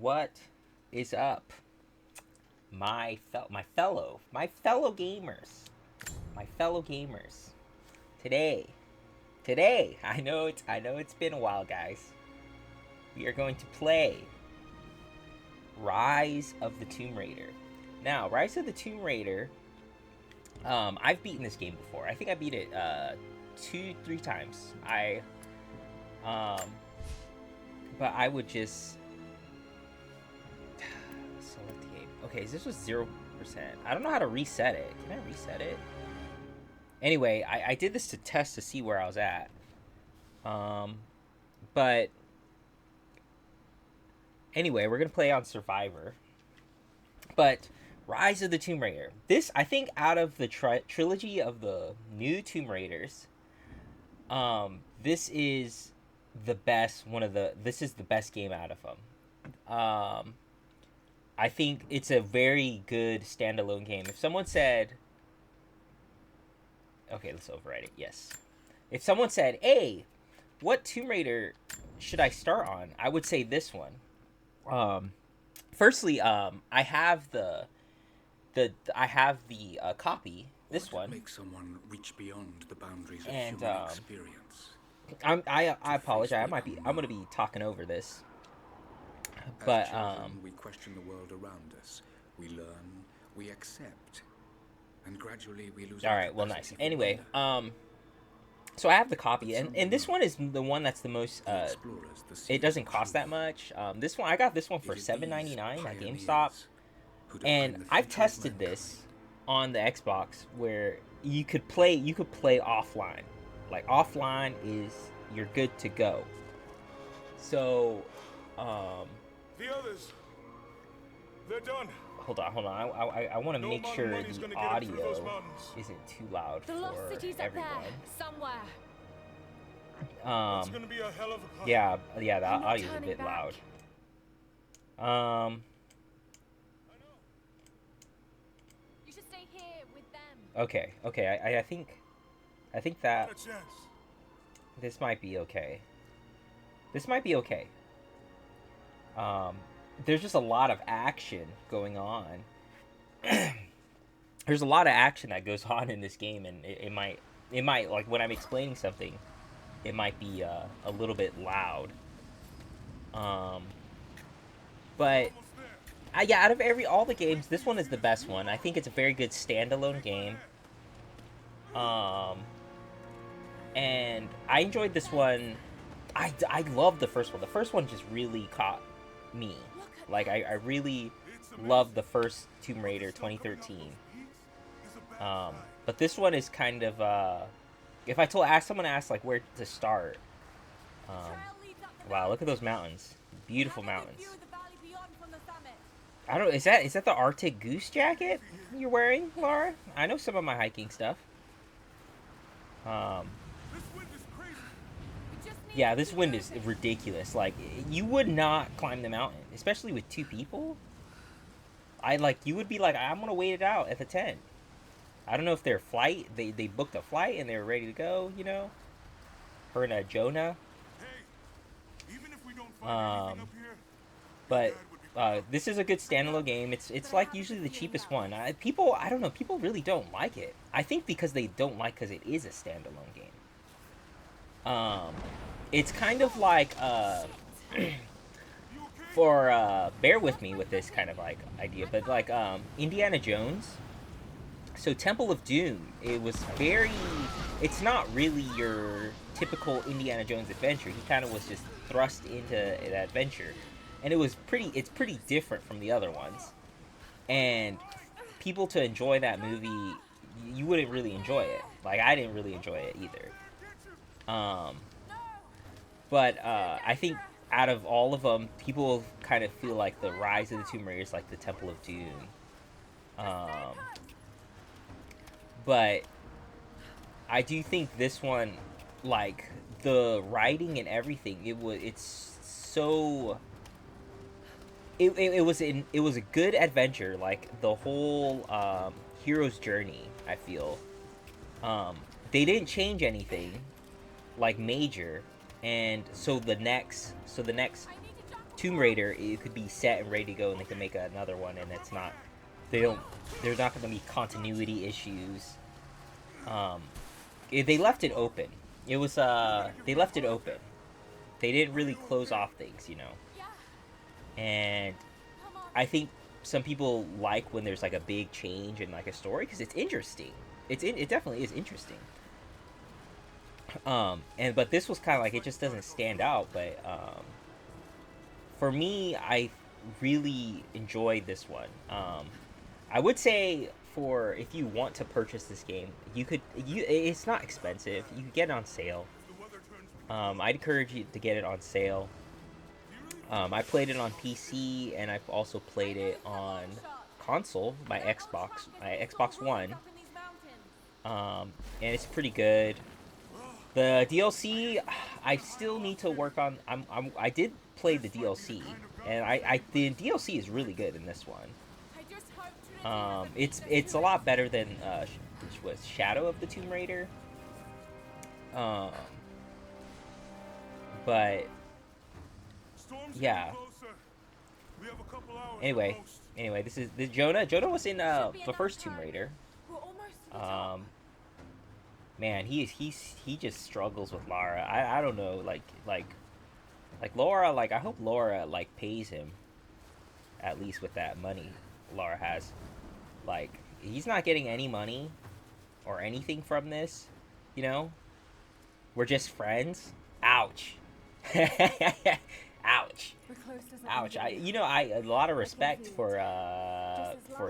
What is up, my fellow gamers, my fellow gamers? Today, today, I know it's been a while, guys. We are going to play Rise of the Tomb Raider. Now, Rise of the Tomb Raider. I've beaten this game before. I think I beat it 2, 3 times. Um, but I would just select the game. Okay, this was 0%. I don't know how to reset it. Can I reset it? Anyway, I did this to test to see where I was at. But anyway, we're gonna play on Survivor. But Rise of the Tomb Raider. This, I think, out of the trilogy of the new Tomb Raiders, this is the best. This is the best game out of them. I think it's a very good standalone game. If someone said, okay, let's override it. Yes. If someone said, "Hey, what Tomb Raider should I start on?" I would say this one. Firstly, I have the copy. This one. Makes someone reach beyond the boundaries of And human experience. I apologize. I'm gonna be talking over this. But As children, we question the world around us. We learn, we accept, and gradually we lose. All right. Well, nice. Anyway, so I have the copy, and this one is the one that's the most. It doesn't cost that much. This one, I got this one for $7.99 at GameStop, and I've tested this on the Xbox where you could play offline. Like offline is you're good to go. So, The others, they're done. hold on. I want to No make amount of sure money's the gonna get him through those audio mountains. isn't too loud The lost for city's up everyone. there, somewhere. It's gonna be a hell of a climb. Yeah, the I'm not audio's a turning bit back. loud. You should stay here with them. Okay. I think that Not a chance. this might be okay. This might be okay. There's just a lot of action going on. There's a lot of action that goes on in this game, and it might like when I'm explaining something, it might be a little bit loud. But yeah, out of all the games, this one is the best one. I think it's a very good standalone game. And I enjoyed this one. I love the first one. The first one just really caught me. Like I really loved the first Tomb Raider 2013. But this one is kind of if someone asked like where to start. Wow, look at those mountains. Beautiful mountains. I don't. Is that the Arctic Goose jacket you're wearing, Laura? I know some of my hiking stuff. This wind is crazy. Yeah, this wind is ridiculous. Like, you would not climb the mountain, especially with 2 people. You would be like, I'm gonna wait it out at the tent. I don't know if their flight, they booked a flight and they were ready to go, you know? Her and Jonah. Hey, even if we don't find anything up here, But this is a good standalone game. It's like usually the cheapest one. I don't know, people really don't like it. I think because they don't like because it is a standalone game. It's kind of like bear with me with this kind of like idea, but like Indiana Jones. So Temple of Doom, it's not really your typical Indiana Jones adventure. He kind of was just thrust into that adventure. And it's pretty different from the other ones. And people to enjoy that movie, you wouldn't really enjoy it. Like I didn't really enjoy it either. But I think out of all of them, people kind of feel like the Rise of the Tomb Raider is like the Temple of Doom. But I do think this one, like the writing and everything, it's so. It was a good adventure, like the whole hero's journey. I feel they didn't change anything like major, and so the next Tomb Raider, it could be set and ready to go, and they can make another one, and it's not. There's not going to be continuity issues. They left it open. It was they left it open. They didn't really close off things, you know. And I think some people like when there's like a big change in like a story because it's interesting. It definitely is interesting. But this was kind of like it just doesn't stand out. But for me, I really enjoyed this one. I would say for if you want to purchase this game, it's not expensive. You can get it on sale. I'd encourage you to get it on sale. I played it on PC and I've also played it on console, my Xbox One. And it's pretty good. The DLC, I still need to work on. I did play the DLC, and the DLC is really good in this one. It's a lot better than which was Shadow of the Tomb Raider. But yeah. Anyway, this is Jonah. Jonah was in the first Tomb Raider. Man, he just struggles with Lara. I don't know, like Laura. Like I hope Laura like pays him at least with that money Lara has. Like he's not getting any money or anything from this. You know, we're just friends. Ouch. Ouch. Ouch. I a lot of respect for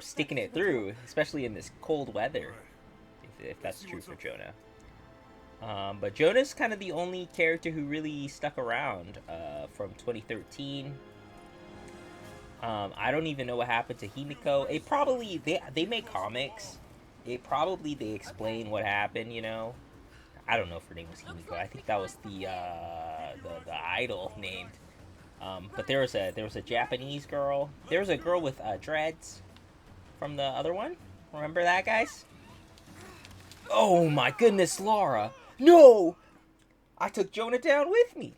sticking it through, especially in this cold weather. If that's true for Jonah. But Jonah's kind of the only character who really stuck around from 2013. I don't even know what happened to Himiko. It probably they make comics. They explain what happened, you know. I don't know if her name was Himiko. I think that was the idol named. But there was a Japanese girl. There was a girl with dreads from the other one. Remember that, guys? Oh my goodness, Laura! No! I took Jonah down with me.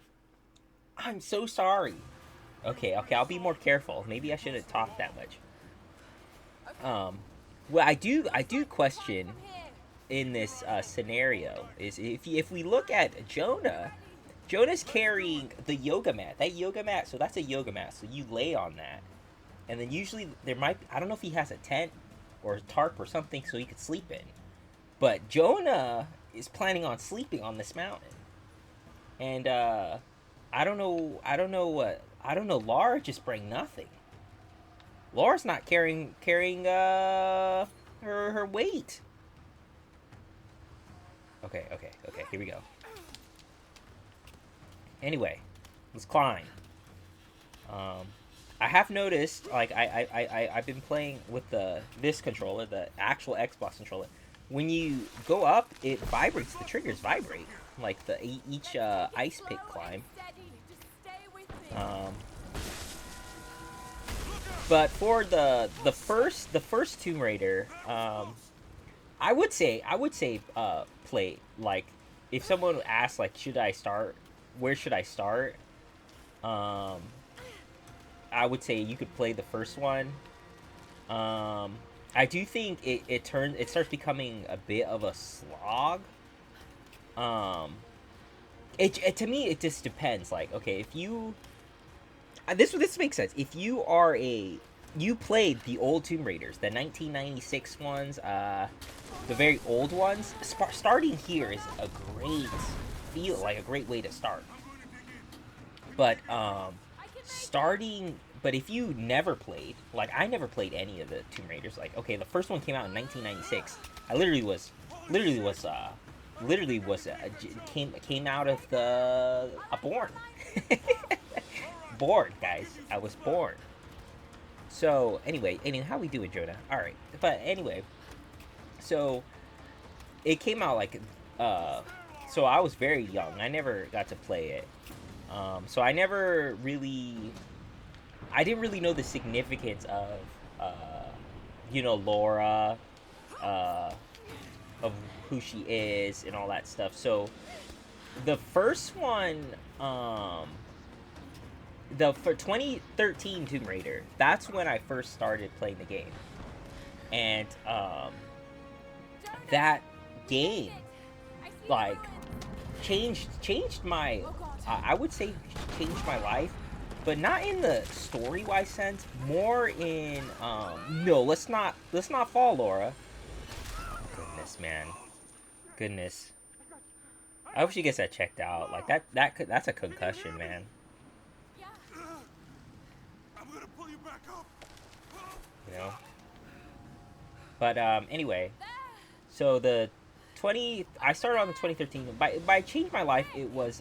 I'm so sorry. Okay, I'll be more careful. Maybe I shouldn't talk that much. Well, I do question in this scenario is if we look at Jonah's carrying the yoga mat. That yoga mat, so that's a yoga mat. So you lay on that, and then usually I don't know if he has a tent or a tarp or something so he could sleep in. But Jonah is planning on sleeping on this mountain, and I don't know. Laura just bring nothing. Laura's not carrying her weight. Okay. Here we go. Anyway, let's climb. I have noticed, like I've been playing with this controller, the actual Xbox controller. When you go up, it vibrates. The triggers vibrate, like each ice pick climb. But for the first Tomb Raider, I would say play, like, if someone asks like where should I start? I would say you could play the first one. I do think it starts becoming a bit of a slog. To me it just depends. Like, okay, if you this makes sense. If you played the old Tomb Raiders, the 1996 ones, the very old ones, starting here is a great way to start. But but if you never played, like I never played any of the Tomb Raiders. Like, okay, the first one came out in 1996. I came out of born. Born, guys. I was born. So anyway, how we doing, Jonah? All right, but anyway, so it came out like so I was very young. I never got to play it. So I didn't really know the significance of Laura, of who she is and all that stuff. So the first one, for 2013 Tomb Raider, that's when I first started playing the game, and that game like changed my I would say changed my life, but not in the story wise sense, more in no, let's not fall, Laura. Goodness, man. Goodness. I hope she gets that checked out. Like that's a concussion, man. I'm gonna pull you back up. You know. But anyway, so I started on the 2013. By changed my life, it was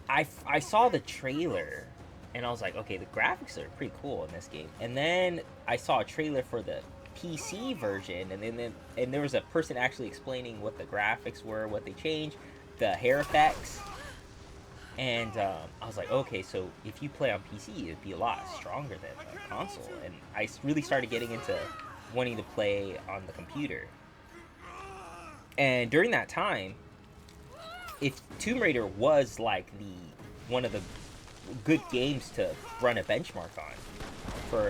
I saw the trailer and I was like, okay, the graphics are pretty cool in this game. And then I saw a trailer for the PC version, and there was a person actually explaining what the graphics were, what they changed, the hair effects, and I was like, okay, so if you play on PC, it'd be a lot stronger than a console. And I really started getting into wanting to play on the computer. And during that time, if Tomb Raider was like one of the good games to run a benchmark on.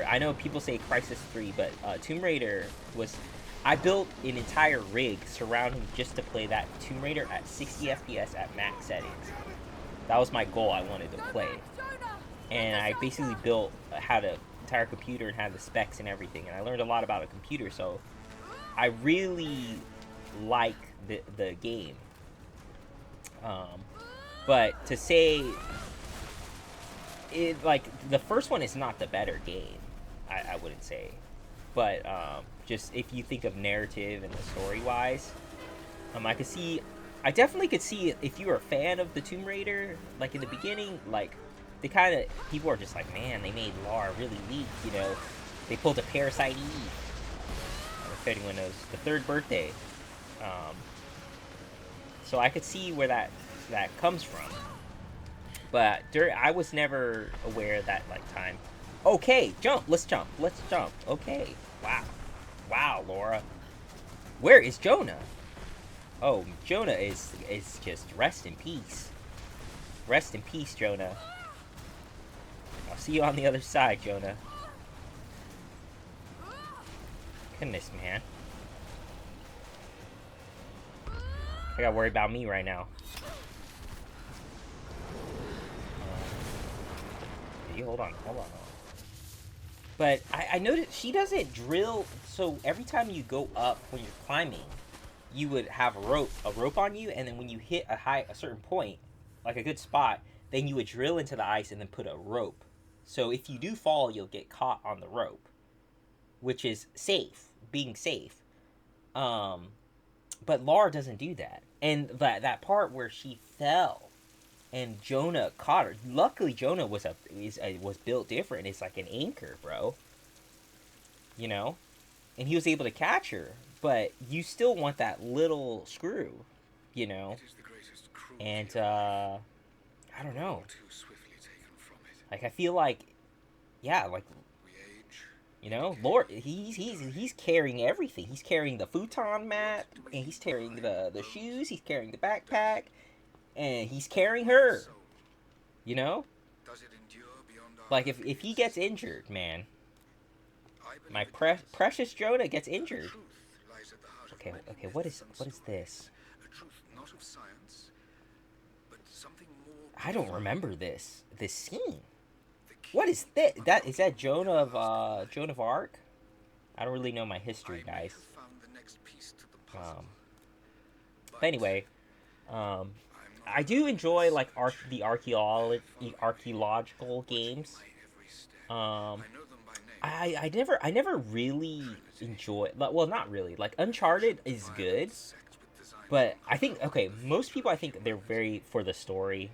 I know people say Crysis 3, but Tomb Raider was... I built an entire rig surrounding just to play that Tomb Raider at 60 FPS at max settings. That was my goal I wanted to play. And I basically had an entire computer and had the specs and everything. And I learned a lot about a computer, so I really like the game. But to say... like, the first one is not the better game, I wouldn't say. But just if you think of narrative and the story-wise, I definitely could see if you were a fan of the Tomb Raider, like in the beginning, like people are just like, man, they made Lara really weak, you know. They pulled a Parasite Eve. If anyone knows, the third birthday. So I could see where that comes from. But I was never aware of that, like, time. Okay, jump. Let's jump. Okay. Wow, Laura. Where is Jonah? Oh, Jonah is just rest in peace. Rest in peace, Jonah. I'll see you on the other side, Jonah. Goodness, man. I gotta worry about me right now. Hold on. But I noticed she doesn't drill, so every time you go up when you're climbing, you would have a rope on you, and then when you hit a certain point, like a good spot, then you would drill into the ice and then put a rope. So if you do fall, you'll get caught on the rope, which is being safe. But Lara doesn't do that. And that part where she fell and Jonah caught her. Luckily, Jonah was built different. It's like an anchor, bro. You know? And he was able to catch her. But you still want that little screw, you know? And, I don't know. Like, I feel like, yeah, like, you know, Lord, he's carrying everything. He's carrying the futon mat, and he's carrying the shoes, he's carrying the backpack, and he's carrying her, you know? Like, if he gets injured, man, my precious Jonah gets injured. Okay, what is this? I don't remember this scene. What is that? Is that Joan of Arc? I don't really know my history, guys. But anyway, I do enjoy like the archaeological games. I never really enjoy. Well, not really. Like Uncharted is good, but I think most people I think they're very for the story.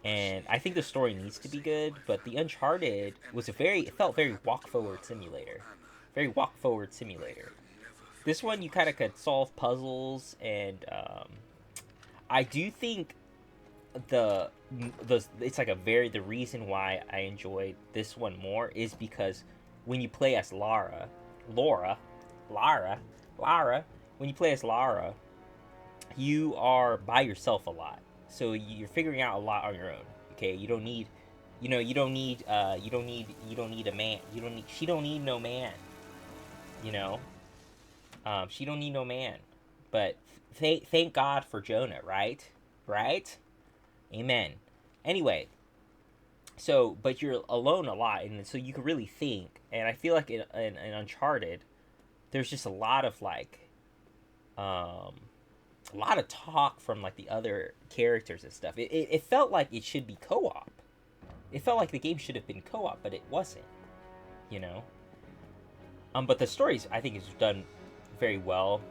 And I think the story needs to be good, but the Uncharted was it felt very walk-forward simulator. Very walk-forward simulator. This one, you kind of could solve puzzles, and I do think it's like the reason why I enjoyed this one more is because when you play as Lara, when you play as Lara, you are by yourself a lot. So you're figuring out a lot on your own. okay? You don't need, you don't need a man. She don't need no man. You know, she don't need no man. But thank God for Jonah, right? Right? Amen. Anyway, so but you're alone a lot, and so you can really think. And I feel like in Uncharted, there's just a lot of like, a lot of talk from like the other characters and stuff. It felt like it should be co-op. It felt like the game should have been co-op, but it wasn't. You know. But the stories I think is done very well.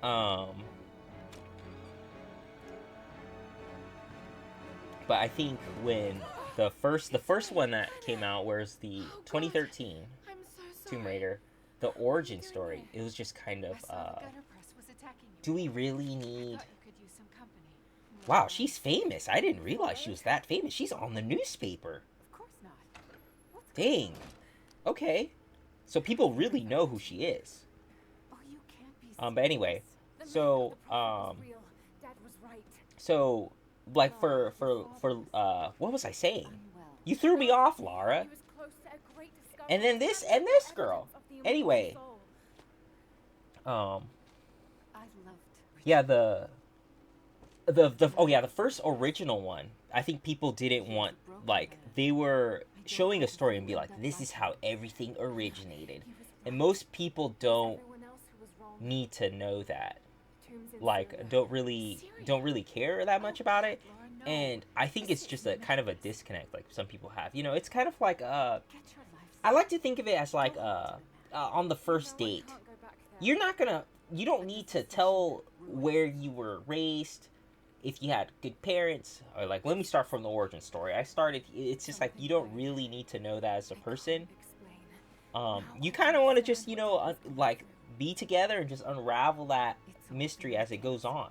But I think when the first one that came out, whereas the 2013 I'm so sorry. Tomb Raider, the origin story, it was just kind of, do we really need... Wow, she's famous. I didn't realize she was that famous. She's on the newspaper. Of course not. Dang. Okay. So people really know who she is. Oh, you can't be But anyway, serious. so, The prophet was real. Dad was right. so, like, for, what was I saying? Unwell. You threw me off, Lara. He was close to a great discovery. And then this girl. Evidence of the immortal Anyway, soul. I loved yeah, the first original one, I think people didn't want, like, they were showing a story and be like, this is how everything originated. And most people don't Everyone else who was wrong. need to know that. Tombs in Like, Syria. don't really care that much about it. Laura, no. And I think it's just a kind of a disconnect, like some people have. You know, it's kind of like, Get your life I like to think of it as like, on the first No, I date. can't go back there. You don't need to tell where you were raised, if you had good parents, or like, let me start from the origin story. It's just like, you don't really need to know that as a person. Explain. You kind of want to just, like, be together and just unravel that mystery as it goes on.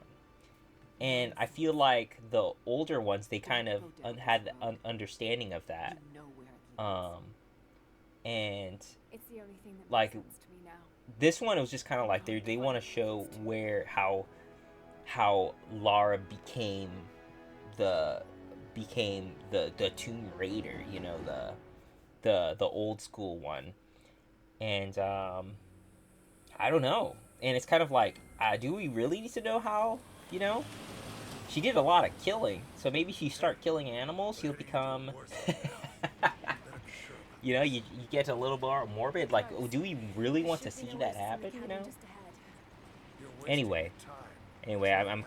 And I feel like the older ones, they kind of had an understanding of that. You know where it leads. And It's the only thing that like, makes sense to me now. this one, it was just kind of like they want to show how Lara became the Tomb Raider, you know, the old school one. And I don't know. And it's kind of like, do we really need to know how, you know? She did a lot of killing, so maybe if you start killing animals, you'll become you know, you get a little more morbid, like, oh, do we really want to see that happen, you know? Anyway, I'm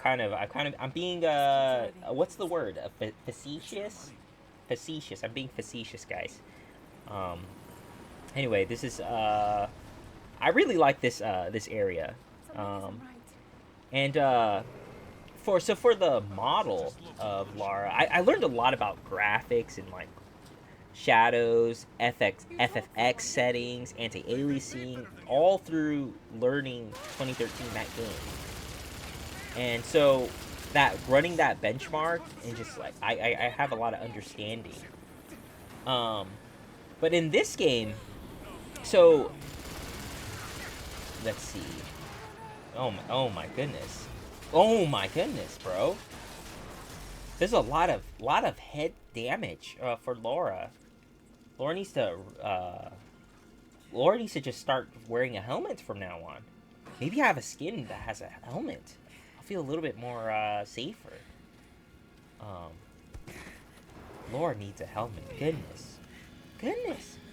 being what's the word? Facetious? Facetious. I'm being facetious, guys. Anyway, this is I really like this area. And for the model of Lara, I learned a lot about graphics and like shadows, FFX settings, anti-aliasing, all through learning 2013 that game. And so that running that benchmark and just like I have a lot of understanding. But in this game, so let's see. Oh my goodness. Oh my goodness, bro. There's a lot of head damage for Laura. Laura needs to just start wearing a helmet from now on. Maybe have a skin that has a helmet. I'll feel a little bit more safer. Laura needs a helmet. Goodness,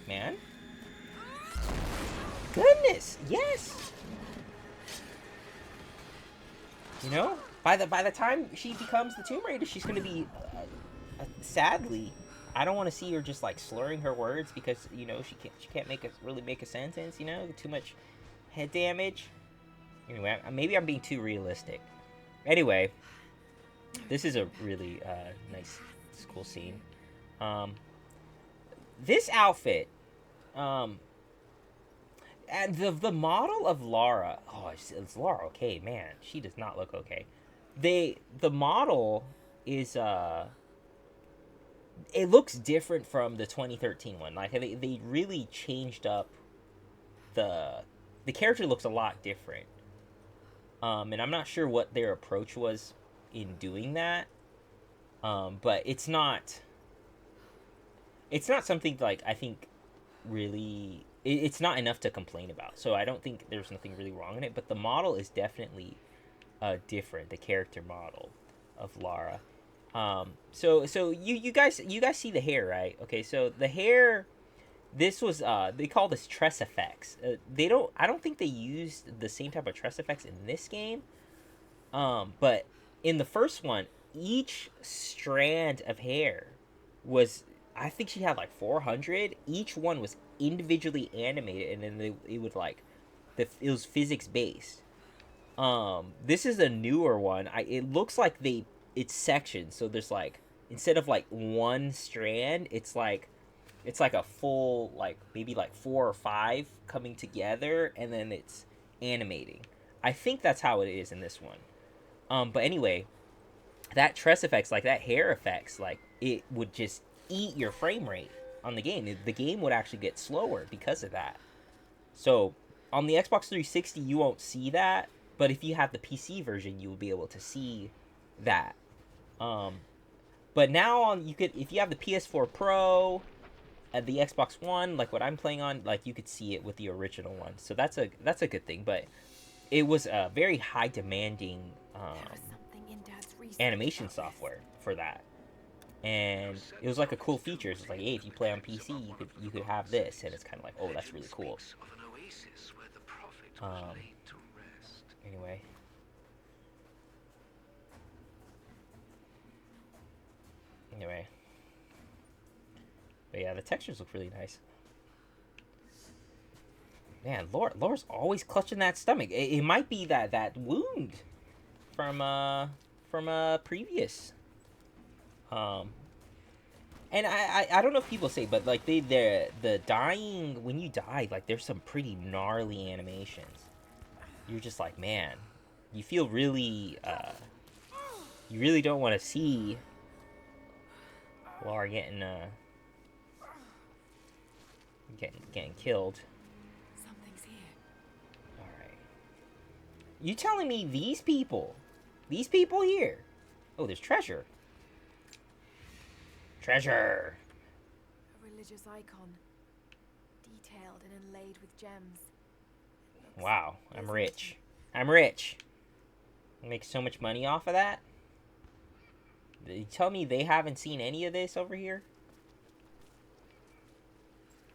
man. Goodness, yes. You know, by the time she becomes the Tomb Raider, she's gonna be sadly. I don't want to see her just like slurring her words because, you know, she can't really make a sentence, you know, too much head damage. Anyway, maybe I'm being too realistic. Anyway, this is a really nice, cool scene. This outfit, and the model of Lara. Oh, it's Lara. Okay, man, she does not look okay. The model is it looks different from the 2013 one. Like they really changed up the character looks a lot different. And I'm not sure what their approach was in doing that. But it's not something like I think really it's not enough to complain about. So I don't think there's nothing really wrong in it, but the model is definitely different, the character model of Lara. So you guys see the hair, right? Okay, so the hair, this was they call this tress effects. I don't think they used the same type of tress effects in this game. But in the first one, each strand of hair was, I think she had like 400. Each one was individually animated, and then it would like it was physics based. This is a newer one. It looks like it's sectioned, so there's like, instead of like one strand, it's like a full, like maybe like 4 or 5 coming together, and then it's animating. I think that's how it is in this one. But anyway, that tress effects, like that hair effects, like it would just eat your frame rate on the game. The game would actually get slower because of that. So on the Xbox 360, you won't see that, but if you have the PC version, you will be able to see that. But now if you have the PS4 Pro and the Xbox One, like what I'm playing on, like you could see it with the original one. So that's a good thing. But it was a very high demanding animation software for that, and it was like a cool feature. It's like, hey, if you play on PC, you could have this, and it's kind of like, oh, that's really cool. Anyway, but yeah, the textures look really nice. Man, Laura's always clutching that stomach. It might be that wound from previous. And I don't know if people say, but like the dying, when you die, like there's some pretty gnarly animations. You're just like, man, you feel really you really don't want to see Lara getting killed. Something's here. All right. You telling me these people here? Oh, there's treasure. Treasure. A religious icon, detailed and inlaid with gems. Wow, I'm rich. I'm rich. I make so much money off of that. You tell me they haven't seen any of this over here?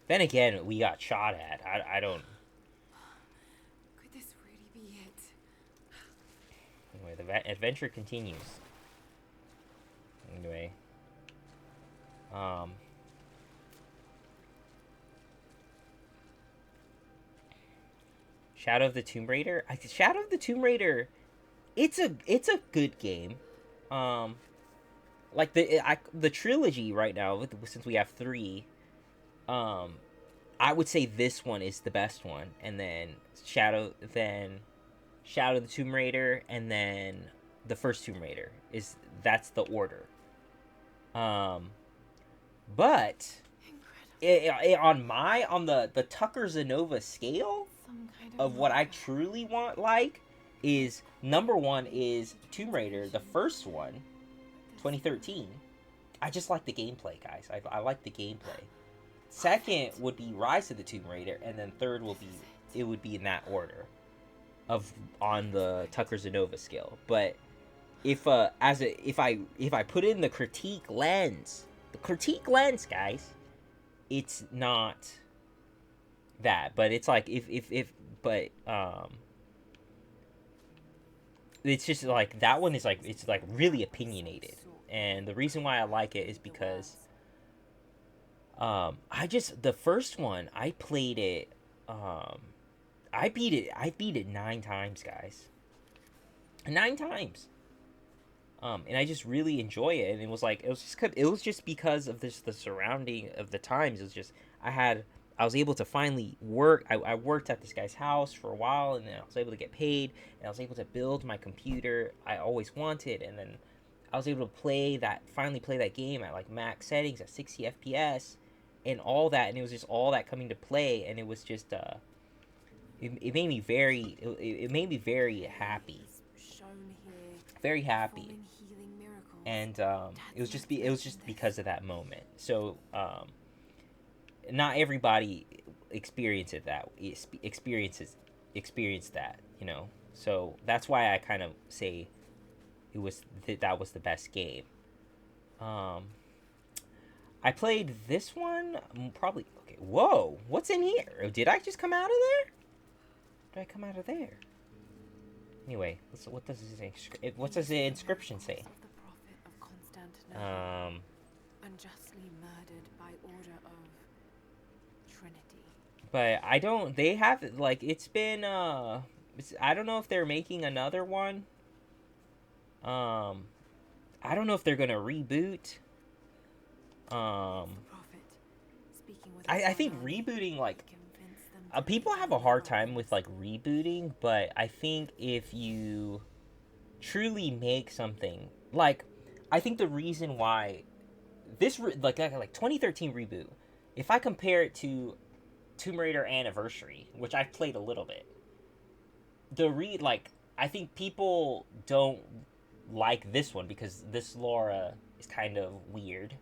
Then again, we got shot at. I don't... Could this really be it? Anyway, the adventure continues. Anyway. Shadow of the Tomb Raider? Shadow of the Tomb Raider, it's a good game. Like the trilogy right now, since we have 3, I would say this one is the best one, and then Shadow of the Tomb Raider, and then the first Tomb Raider that's the order. But on the Tucker Zanova scale of what I truly want, like, is number 1 is Tomb Raider, the first one, 2013. I just like the gameplay, guys. I like the gameplay. Second would be Rise of the Tomb Raider, and then third would be in that order on the Tucker Zanova scale. But if I put in the critique lens, guys, it's not that. But it's like it's just like that one is like, it's like really opinionated, and the reason why I like it is because the first one I played it, I beat it 9 times, guys. 9 times. And I just really enjoy it, and it was just because of the surrounding of the times. It was just I was able to finally work. I worked at this guy's house for a while, and then I was able to get paid, and I was able to build my computer I always wanted, and then I was able to finally play that game at like max settings at 60 FPS, and all that, and it was just all that coming to play, and it was just it made me very happy. Shown here, Very happy. performing healing miracles. and it was just because of that moment. So not everybody experiences that, you know. So that's why I kind of say that was the best game. I played this one probably. Okay, whoa, what's in here? Did I just come out of there? Did I come out of there? Anyway, what does the inscription say? Of the Prophet of Constantinople, unjustly murdered by order of Trinity. But I don't. They have like it's been. I don't know if they're making another one. I don't know if they're gonna reboot. I think rebooting, like, people have a hard time with like rebooting, but I think if you truly make something like, I think the reason why this like 2013 reboot, if I compare it to Tomb Raider Anniversary, which I've played a little bit, I think people don't like this one because this Laura is kind of weird.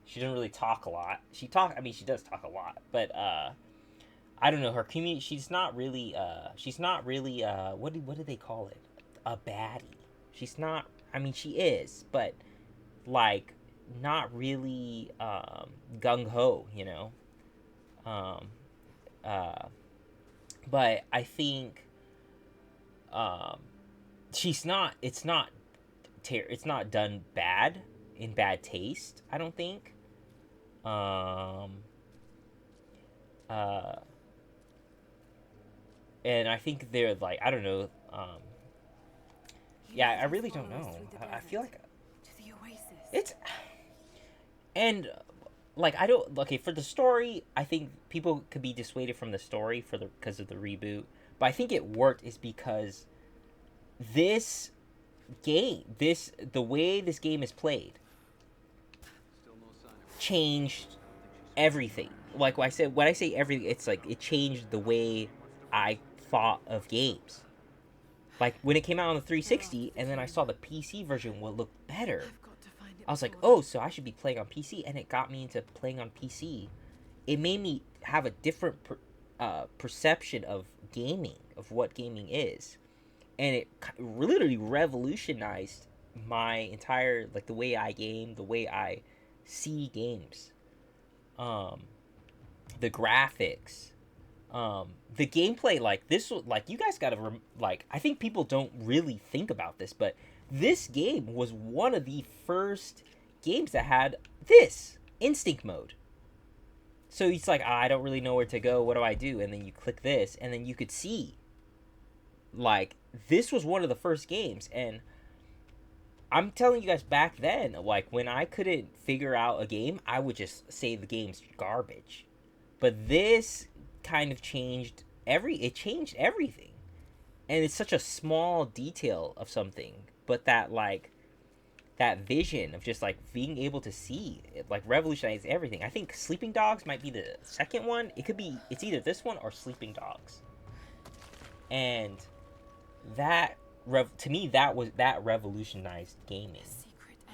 She doesn't really talk a lot. She does talk a lot, but I don't know, her community. She's not really. What do they call it? A baddie. She's not. I mean, she is, but like not really gung ho. You know. But I think she's not. It's not done bad in bad taste. I don't think. And I think they're like, I don't know. Yeah, I really don't know. I feel like To the oasis. it's, and like I don't. Okay, for the story, I think people could be dissuaded from the story because of the reboot. But I think it worked is because this game, the way this game is played, changed everything. Like when I say everything, it's like it changed the way I thought of games. Like when it came out on the 360, and then I saw the PC version will look better. I've got to find it I was like, before- oh, so I should be playing on PC, and it got me into playing on PC. It made me have a different perception of gaming, of what gaming is, and it literally revolutionized my entire, like, the way I game, the way I see games, the graphics, the gameplay. Like this, like you guys gotta like, I think people don't really think about this, but this game was one of the first games that had this instinct mode. So it's like, I don't really know where to go. What do I do? And then you click this, and then you could see. Like, this was one of the first games, and I'm telling you guys, back then, like, when I couldn't figure out a game, I would just say the game's garbage. But this kind of changed everything. And it's such a small detail of something, but that, like, that vision of just, like, being able to see it, like, revolutionized everything. I think Sleeping Dogs might be the second one. It's either this one or Sleeping Dogs. And that, to me, that revolutionized gaming.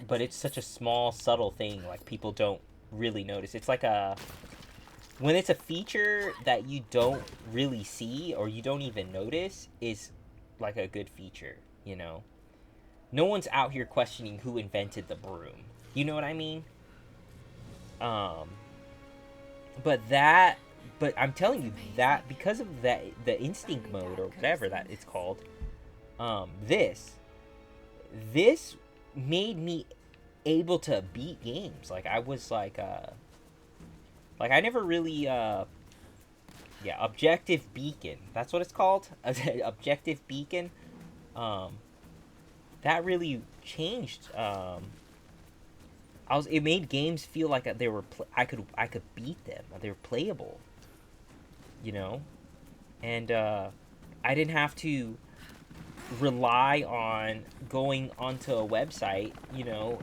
But it's such a small, subtle thing, like, people don't really notice. It's like when it's a feature that you don't really see or you don't even notice, is like a good feature, you know? No one's out here questioning who invented the broom. You know what I mean? But I'm telling you that because of that, the instinct mode or whatever that it's called, this made me able to beat games. Like, I was like I never really Objective Beacon, that's what it's called. Objective Beacon. That really changed. It made games feel like they were I could beat them. They were playable, you know, and I didn't have to rely on going onto a website, you know,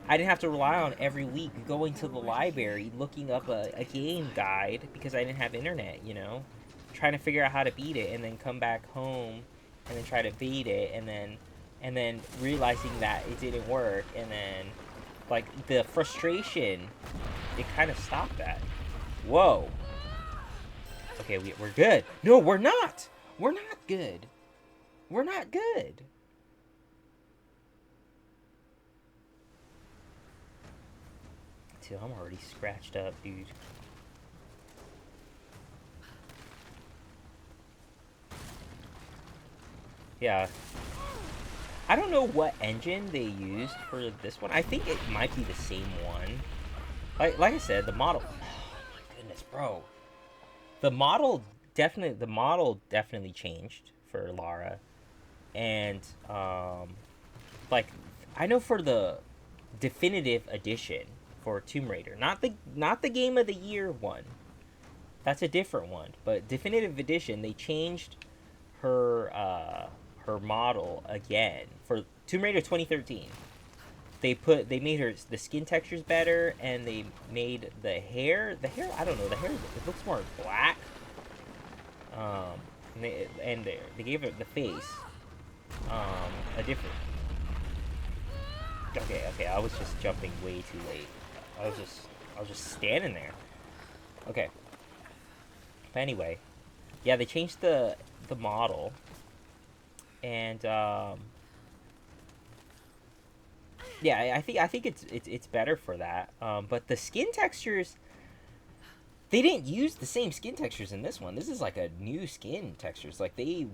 I didn't have to rely on every week going to the library looking up a game guide because I didn't have internet, you know, trying to figure out how to beat it, and then come back home and then try to beat it, and then and then realizing that it didn't work, and then like the frustration, it kind of stopped that. Whoa. Okay, we're good. No, we're not. We're not good. We're not good. Dude, I'm already scratched up, dude. Yeah. I don't know what engine they used for this one. I think it might be the same one. Like I said, the model. Oh my goodness, bro. The model definitely changed for Lara, and like I know for the definitive edition for Tomb Raider, not the Game of the Year one. That's a different one, but definitive edition they changed her her model again for Tomb Raider 2013. They made her the skin textures better, and they made the hair I don't know, the hair, it looks more black. And they gave it the face a different. Okay, I was just jumping way too late. I was just standing there. Okay. But anyway, yeah, they changed the model, and yeah, I think it's better for that. But the skin textures, they didn't use the same skin textures in this one. This is like a new skin textures. Like I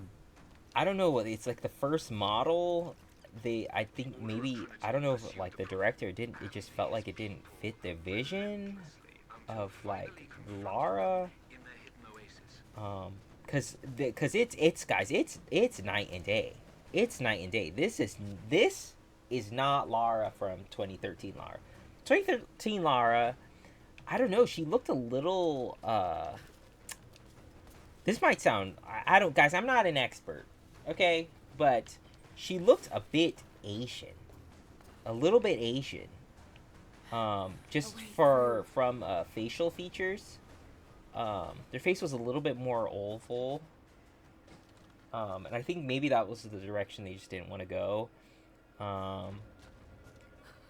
don't know what it's like the first model. I think maybe I don't know if like the director didn't. It just felt like it didn't fit the vision of like Lara. Cause it's guys, it's night and day. It's night and day. This is not Lara from 2013 Lara. 2013 Lara, I don't know, she looked a little this might sound, I don't, guys, I'm not an expert, okay? But she looked a bit Asian. A little bit Asian. Just from facial features. Their face was a little bit more oval. And I think maybe that was the direction they just didn't want to go.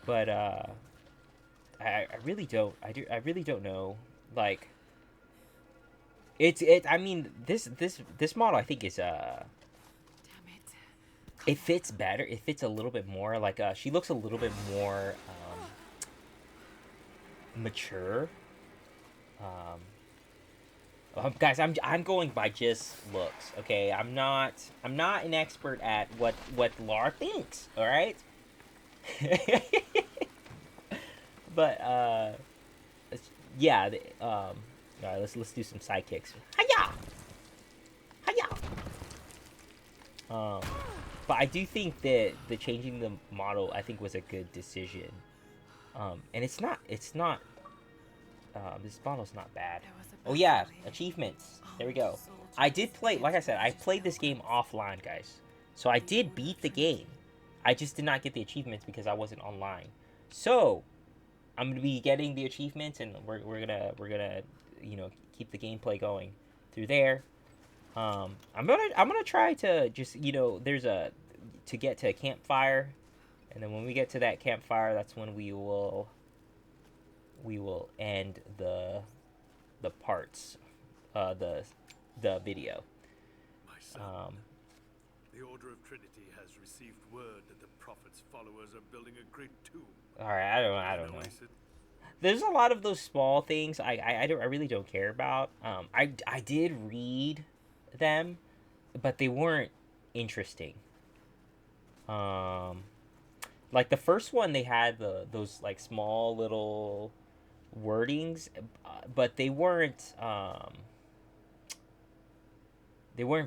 But I really don't. I really don't know. Like, I mean, this model I think is Damn it. it fits better. It fits a little bit more. Like, she looks a little bit more mature. Guys, I'm going by just looks. Okay, I'm not an expert at what Lara thinks. All right. But yeah. All right, let's do some sidekicks. Hiya! But I do think that the changing the model, I think, was a good decision. And it's not. This model's not bad. Oh yeah, achievements. There we go. I did play, like I said, I played this game offline, guys. So I did beat the game. I just did not get the achievements because I wasn't online. So I'm gonna be getting the achievements, and we're gonna keep the gameplay going through there. I'm gonna try to just to get to a campfire, and then when we get to that campfire, that's when we will end the parts, the video. My son, the Order of Trinity has received word that the Prophet's followers are building a great tomb. All right, I don't know. There's a lot of those small things I really don't care about. I did read them, but they weren't interesting. Like the first one, they had those like small little wordings, but they weren't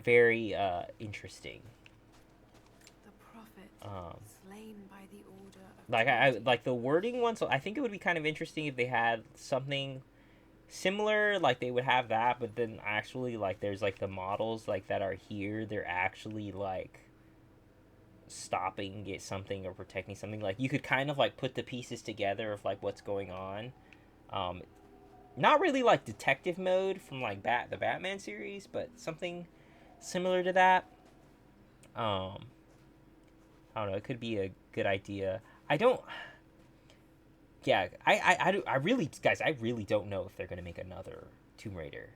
very interesting. The Prophet slain by the Order of Like I like the wording one, so I think it would be kind of interesting if they had something similar, like they would have that, but then actually like there's like the models like that are here, they're actually like stopping it something or protecting something. Like you could kind of like put the pieces together of like what's going on. Not really like detective mode from like the Batman series, but something similar to that. I don't know. It could be a good idea. I don't. Yeah, I really, guys, I really don't know if they're gonna make another Tomb Raider.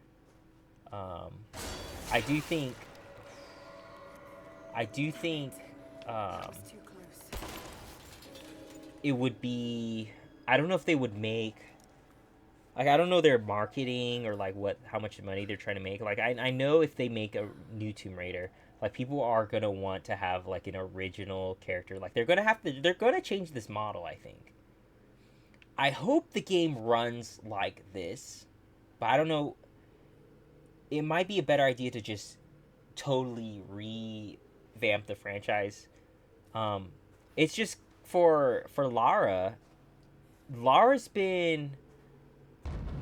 I do think. Just too close. It would be. I don't know if they would make. Like, I don't know their marketing or like how much money they're trying to make. Like, I know if they make a new Tomb Raider, like people are gonna want to have like an original character. Like they're gonna change this model, I think. I hope the game runs like this, but I don't know. It might be a better idea to just totally revamp the franchise. It's just for Lara. Lara's been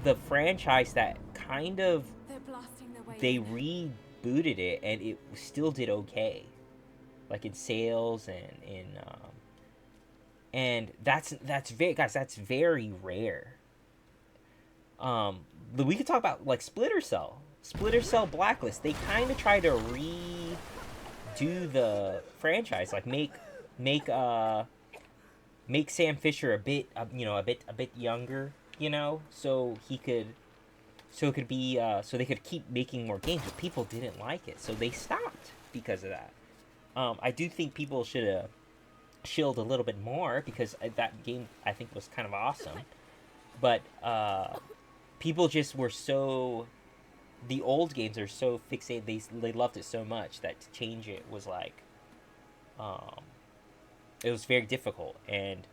the franchise that kind of They're blasting their way they in. rebooted it and it still did okay, like in sales and that's very, guys, that's very rare. We could talk about like Splinter Cell Blacklist. They kind of try to redo the franchise, like make Sam Fisher a bit younger, so it could be so they could keep making more games, but people didn't like it, so they stopped because of that. I do think people should have chilled a little bit more because that game, I think, was kind of awesome, but people just were so. The old games are so fixated. They loved it so much that to change it was like, it was very difficult. And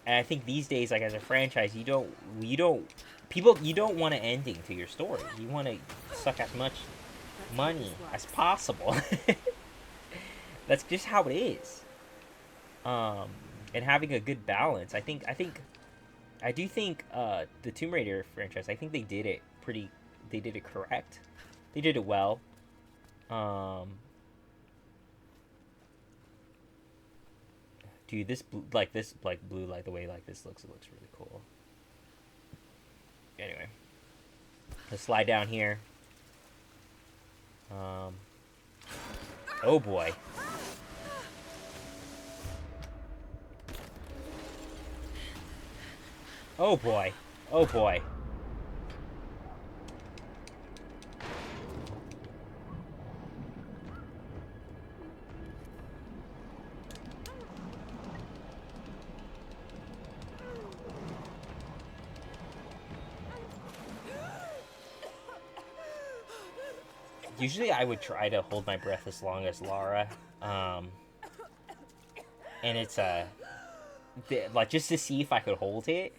I think these days, like as a franchise, you don't want an ending to your story. You want to suck as much money as possible. That's just how it is. And having a good balance. I do think the Tomb Raider franchise, I think they did it correct. They did it well. Dude, this blue light, the way like this looks, it looks really cool. Anyway, let's slide down here. Oh boy. Oh boy. Oh boy. Usually I would try to hold my breath as long as Lara. And it's like just to see if I could hold it.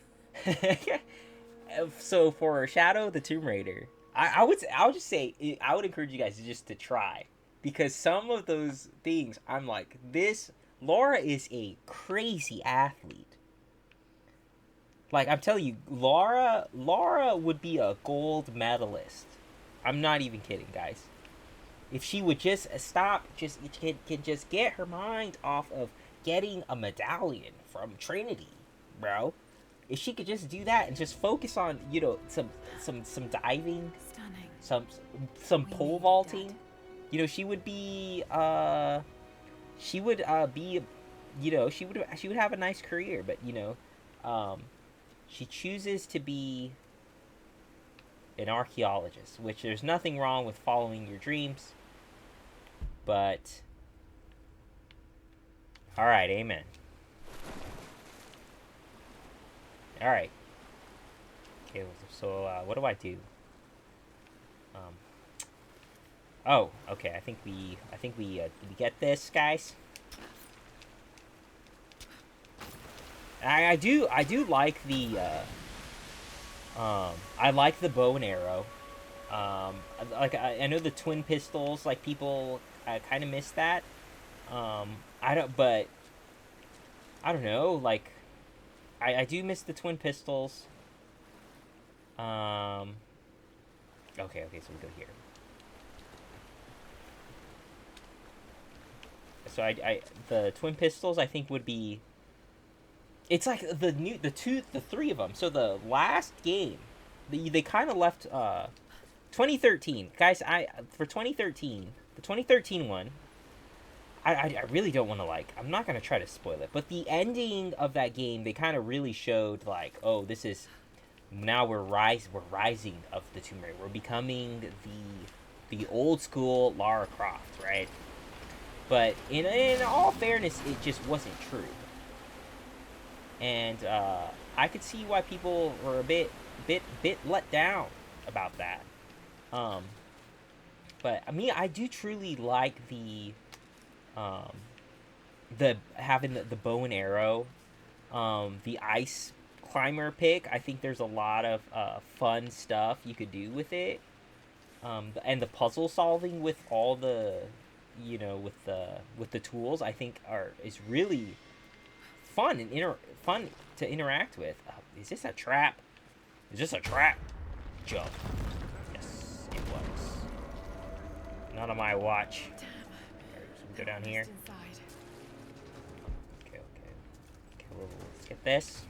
So for Shadow of the Tomb Raider, I would just say I would encourage you guys to try, because some of those things I'm like, this Lara is a crazy athlete. Like I'm telling you, Lara would be a gold medalist. I'm not even kidding, guys. If she would just stop, can just get her mind off of getting a medallion from Trinity, bro. If she could just do that and just focus on, some diving, Stunning. some pole vaulting, she would be she would have a nice career, but she chooses to be an archaeologist, which there's nothing wrong with following your dreams, but all right, amen. All right. Okay, so what do I do? Oh, okay. I think we get this, guys. I do like the I like the bow and arrow. Like I know the twin pistols, like people kind of miss that. I don't know, like I do miss the twin pistols. Okay, so we go here. So I the twin pistols I think would be. It's like the three of them. So the last game, they kind of left 2013, guys. For 2013, the 2013 one, I really don't want to, like, I'm not going to try to spoil it, but the ending of that game, they kind of really showed, like, oh, this is, now we're rising of the Tomb Raider. We're becoming the old school Lara Croft, right? But in all fairness, it just wasn't true. And I could see why people were a bit let down about that. But I mean, I do truly like the having the bow and arrow, the ice climber pick. I think there's a lot of fun stuff you could do with it, and the puzzle solving with all the, you know, with the tools, I think is really fun and fun to interact with. Is this a trap? Is this a trap? Jump. Yes, it was. Not on my watch. Damn. Alright, so we go down here. Inside. Okay, let's get this.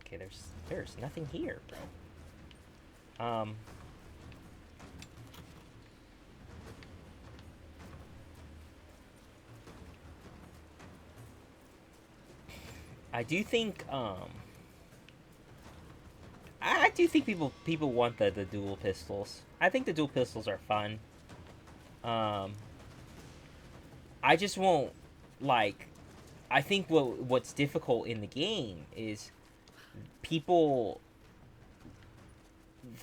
Okay, there's nothing here, bro. I do think I do think people want the dual pistols. I think the dual pistols are fun. I just won't, like, I think what's difficult in the game is people,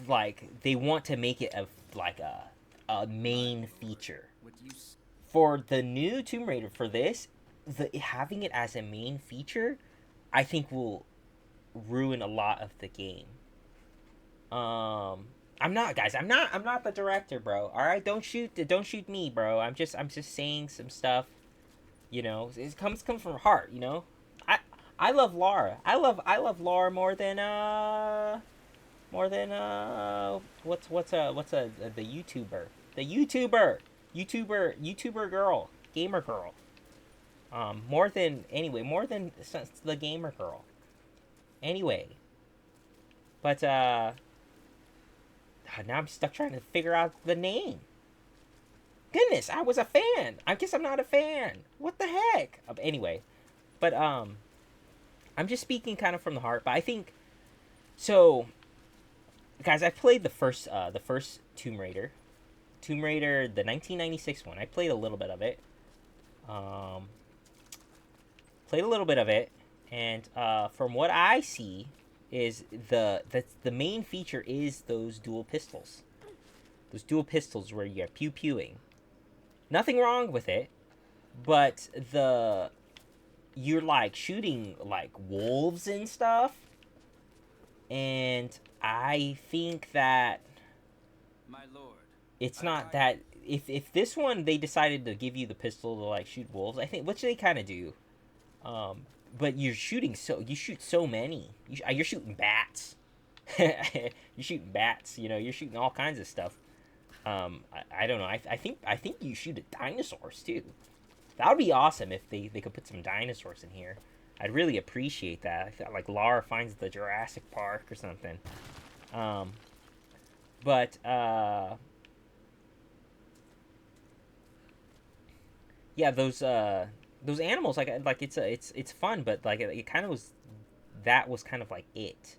like, they want to make it a main feature. For the new Tomb Raider, for this, having it as a main feature, I think will ruin a lot of the game. I'm not the director, bro. All right, don't shoot me, bro. I'm just saying some stuff. You know, it comes from heart. You know, I love Lara. I love Lara more than what's the YouTuber girl, gamer girl. More than the gamer girl. Anyway, but now I'm stuck trying to figure out the name. Goodness, I was a fan. I guess I'm not a fan. What the heck? Anyway, but I'm just speaking kind of from the heart. But I think so, guys. I played the first Tomb Raider, the 1996 one. I played a little bit of it. And from what I see, is the main feature is those dual pistols. Those dual pistols where you're pew-pewing. Nothing wrong with it, but you're like shooting like wolves and stuff. And I think that my lord, it's not that if this one they decided to give you the pistol to like shoot wolves, I think, which they kind of do. But you shoot so many. You're shooting bats. You're shooting bats. You know, you're shooting all kinds of stuff. I don't know. I think you shoot at dinosaurs too. That would be awesome if they could put some dinosaurs in here. I'd really appreciate that. I thought like Lara finds the Jurassic Park or something. Yeah, those animals, like it's fun, but like it kind of was, that was kind of like it.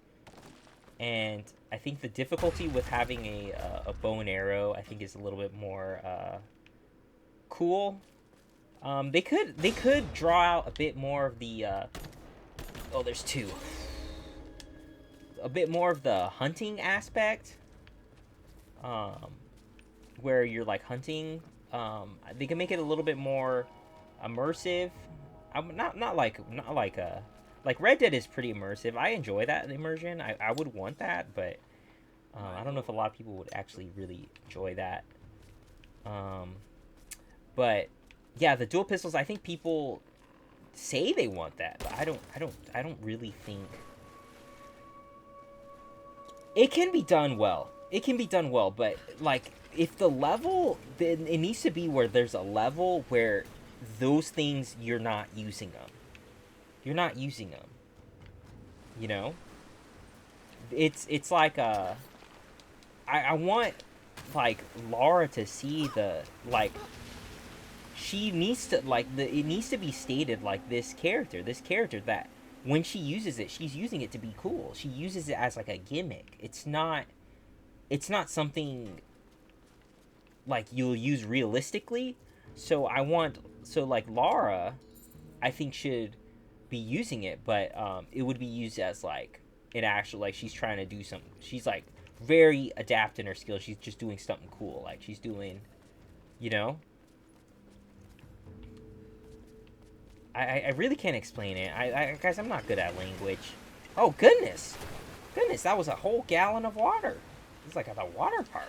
And I think the difficulty with having a bow and arrow, I think, is a little bit more cool. They could draw out a bit more of the oh, there's two. A bit more of the hunting aspect, where you're like hunting. They can make it a little bit more immersive. Not like Red Dead is pretty immersive. I enjoy that immersion. I would want that, but I don't know if a lot of people would actually really enjoy that. But yeah, the dual pistols, I think people say they want that, but I don't really think it can be done well. It can be done well, but like if the level, then it needs to be where there's a level where those things, you're not using them. You're not using them. You know? It's like I want like Lara to see the like. She needs to like it needs to be stated like this character that when she uses it, she's using it to be cool. She uses it as like a gimmick. It's not something like you'll use realistically. So like Lara, I think should be using it, but it would be used as like an actual, like she's trying to do something. She's like very adept in her skills. She's just doing something cool. Like she's doing, you know. I really can't explain it. Guys, I'm not good at language. Oh goodness, that was a whole gallon of water. It's like at the water park.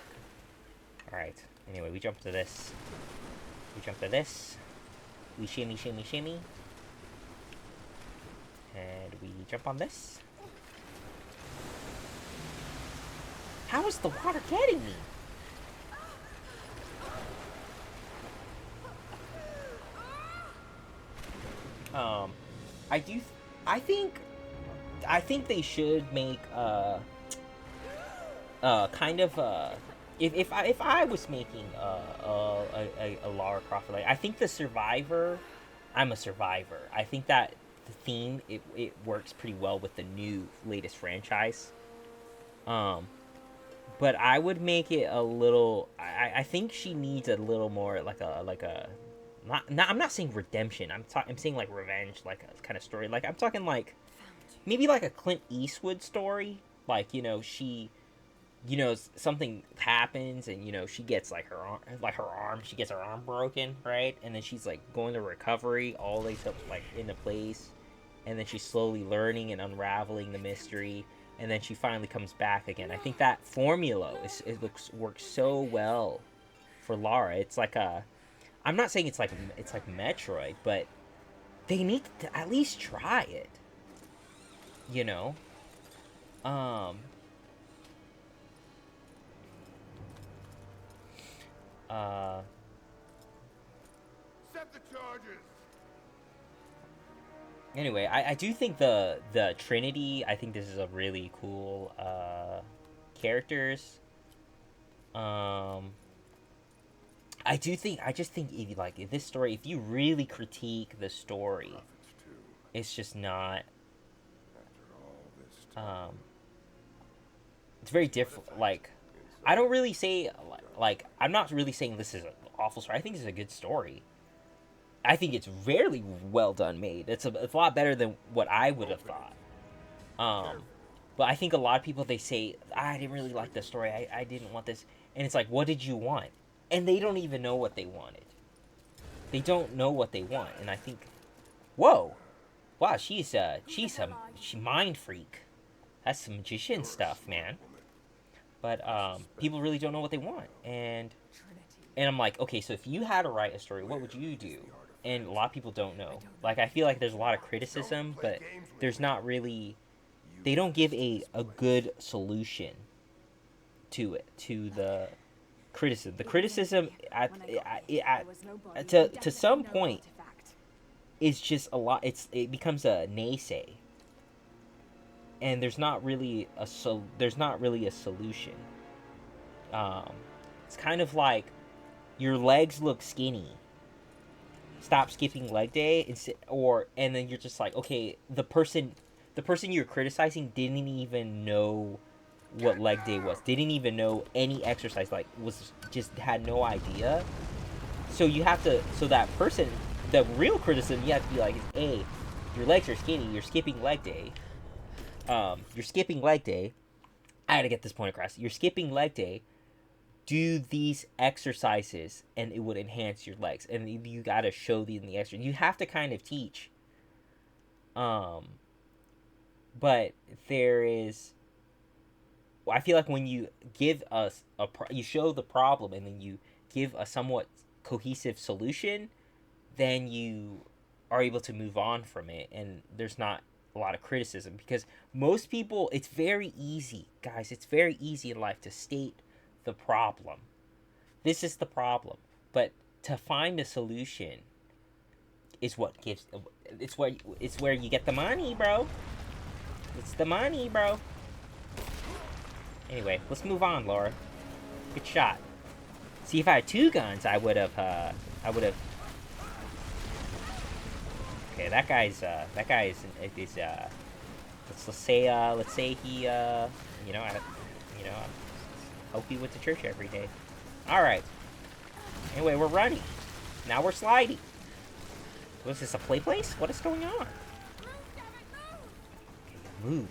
All right. Anyway, we jump to this. We jump to this. We shimmy, shimmy, shimmy. And we jump on this. How is the water getting me? I think they should make kind of if I was making a Lara Croft, like I think the Survivor, I'm a survivor. I think that the theme it works pretty well with the new latest franchise. But I would make it a little. I think she needs a little more like a. Not, I'm not saying redemption. I'm saying like revenge, like a kind of story. Like I'm talking like maybe like a Clint Eastwood story. Like, you know, she, you know, something happens and, you know, she gets like her arm, she gets her arm broken, right? And then she's like going to recovery all the way to like into place, and then she's slowly learning and unraveling the mystery, and then she finally comes back again. I think that formula works so well for Lara. It's like a. I'm not saying it's like Metroid, but they need to at least try it. You know? Set the charges. Anyway, I do think the Trinity, I think this is a really cool characters. I just think if like if this story, if you really critique the story, it's just not. It's very different. Like, I don't really say like I'm not really saying this is an awful story. I think it's a good story. I think it's very well done made. It's a lot better than what I would have thought. But I think a lot of people, they say, I didn't really like the story. I didn't want this, and it's like, what did you want? And they don't even know what they wanted. They don't know what they want, and I think, whoa, wow, she's mind freak. That's some magician stuff, man. But people really don't know what they want, and I'm like, okay, so if you had to write a story, what would you do? And a lot of people don't know. Like, I feel like there's a lot of criticism, but there's not really. They don't give a good solution to it, to the criticism. The criticism to some point is just a lot. It becomes a naysay, and there's not really a solution. It's kind of like your legs look skinny. Stop skipping leg day, and then you're just like, okay, the person you're criticizing didn't even know what leg day was, didn't even know any exercise, like had no idea. So you have to, that person, the real criticism you have to be like, hey, your legs are skinny, you're skipping leg day. I had to get this point across. You're skipping leg day. Do these exercises and it would enhance your legs, and you gotta show in the exercise. You have to kind of teach. But there is. I feel like when you give us you show the problem and then you give a somewhat cohesive solution, then you are able to move on from it, and there's not a lot of criticism, because most people, it's very easy, guys. It's very easy in life to state the problem. This is the problem, but to find a solution is what gives. It's where you get the money, bro. It's the money, bro. Anyway, let's move on, Laura. Good shot. See, if I had 2 guns, I would have. Okay, that guy is. Let's say he. I hope he went to church every day. All right. Anyway, we're running. Now we're sliding. Was this a play place? What is going on? Okay, move.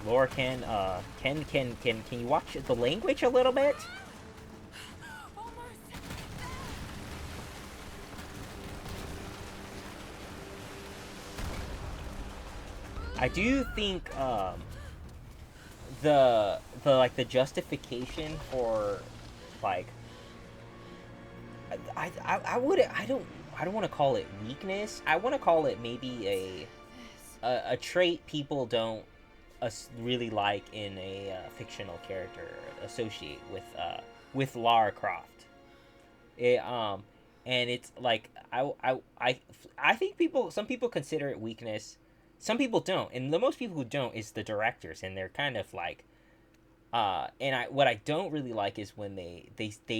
Laura, can you watch the language a little bit? I do think the justification for like I don't want to call it weakness. I want to call it maybe a trait people don't really like in a fictional character associate with Lara Croft. And it's like I think some people consider it weakness. Some people don't, and the most people who don't is the directors, and they're kind of like, what I don't really like is when they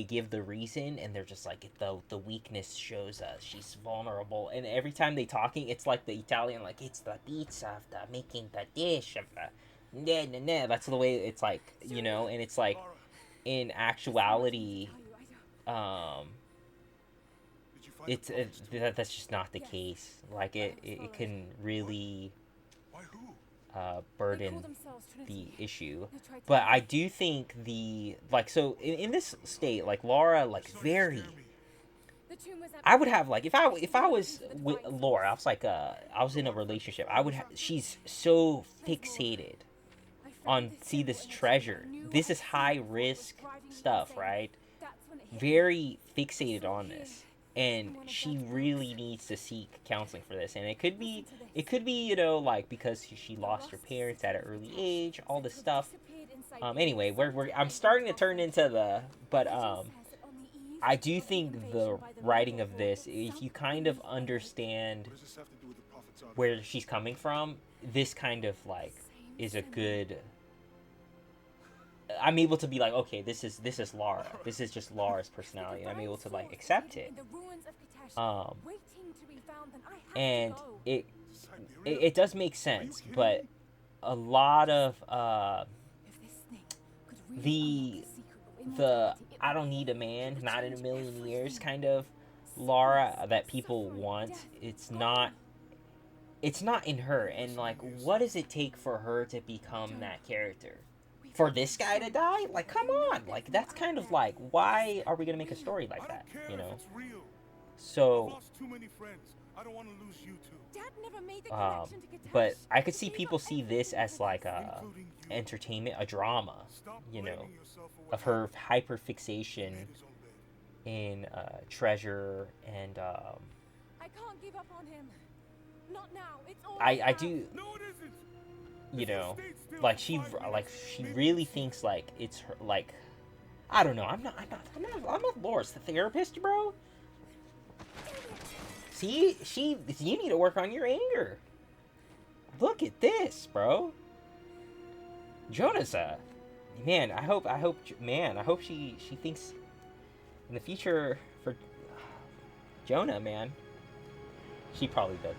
give the reason, and they're just like, the weakness shows us she's vulnerable, and every time they talking, it's like the Italian, like, it's the pizza of the making the dish of the, nah. That's the way it's like, and it's like, in actuality, that's just not the case. Like it can really burden the issue. But I do think in this state, like Laura, like very. I would have like if I was with Laura, I was like I was in a relationship. She's so fixated on this treasure. This is high risk stuff, right? Very fixated on this. And she really needs to seek counseling for this, and it could be like because she lost her parents at an early age, all this stuff. Anyway, I'm starting to turn into but I do think the writing of this, if you kind of understand where she's coming from, this kind of like is a good. I'm able to be like, okay, this is Lara. This is just Lara's personality. And I'm able to like accept it. And it does make sense, but a lot of the I don't need a man, not in a million years kind of Lara that people want, it's not in her. And like, what does it take for her to become that character? For this guy to die? Like, come on. Like, that's kind of like, why are we going to make a story like that? So, but I could see people see this as like a entertainment, a drama, of her hyperfixation in treasure and I can't give up on him. Not now. It's all I do. Like she really thinks like it's her. Like, I don't know. I'm not Laura's the therapist, bro. See, you need to work on your anger. Look at this, bro. Jonah's man. I hope she thinks in the future for Jonah, man. She probably doesn't.